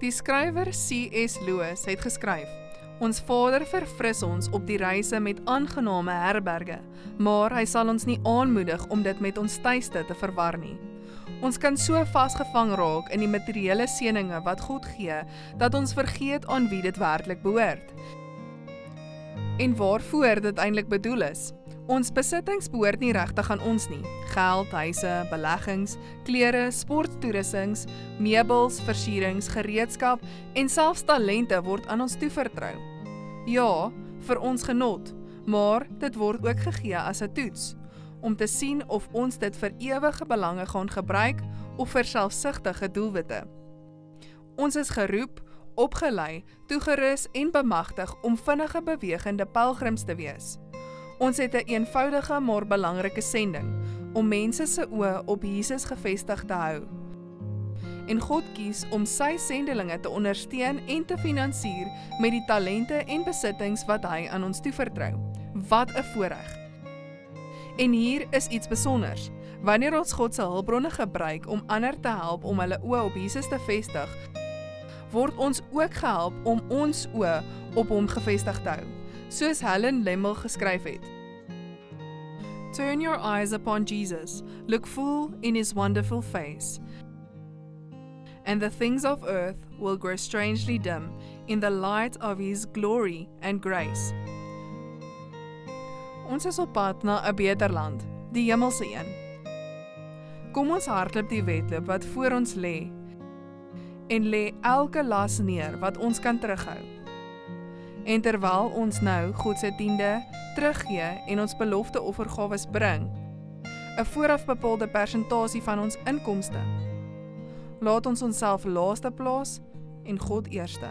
Die skrywer C.S. Lewis het geskryf: Ons Vader verfris ons op die reise met aangename herberge, maar hy sal ons nie aanmoedig om dit met ons tuiste te verwar nie. Ons kan so vasgevang raak in die materiële seëninge wat God gee, dat ons vergeet aan wie dit werklik behoort. En waarvoor dit eintlik bedoel is. Ons besittings behoort nie regtig aan ons nie. Geld, huise, beleggings, klere, sporttoerustings, meubels, versierings, gereedskap en selfs talente word aan ons toevertrou. Ja, vir ons genot, maar dit word ook gegee as 'n toets, om te sien of ons dit vir ewige belange gaan gebruik of vir selfsugtige doelwitte. Ons is geroep, opgelei, toegerus en bemagtig om vinnige bewegende pelgrims te wees. Ons het 'n eenvoudige maar belangrike sending, om mense se oë op Jesus gefestig te hou. En God kies om sy sendelinge te ondersteun en te finansier met die talente en besittings wat hy aan ons toevertrou. Wat 'n voorreg! En hier is iets besonders. Wanneer ons God se hulpbronne gebruik om ander te help om hulle oë op Jesus te vestig, word ons ook gehelp om ons oë op hom gefestig te hou, soos Helen Lemmel geskryf het. Turn your eyes upon Jesus, look full in his wonderful face, and the things of earth will grow strangely dim in the light of his glory and grace. Ons is op pad na 'n beter land, die hemelse een. Kom ons hardloop die wedloop wat voor ons lê, en lê elke las neer wat ons kan terughou. En terwyl ons nou God se tiende teruggee en ons belofte offergawes bring, 'n vooraf bepaalde persentasie van ons inkomste, laat ons onsself laaste plaas en God eerste.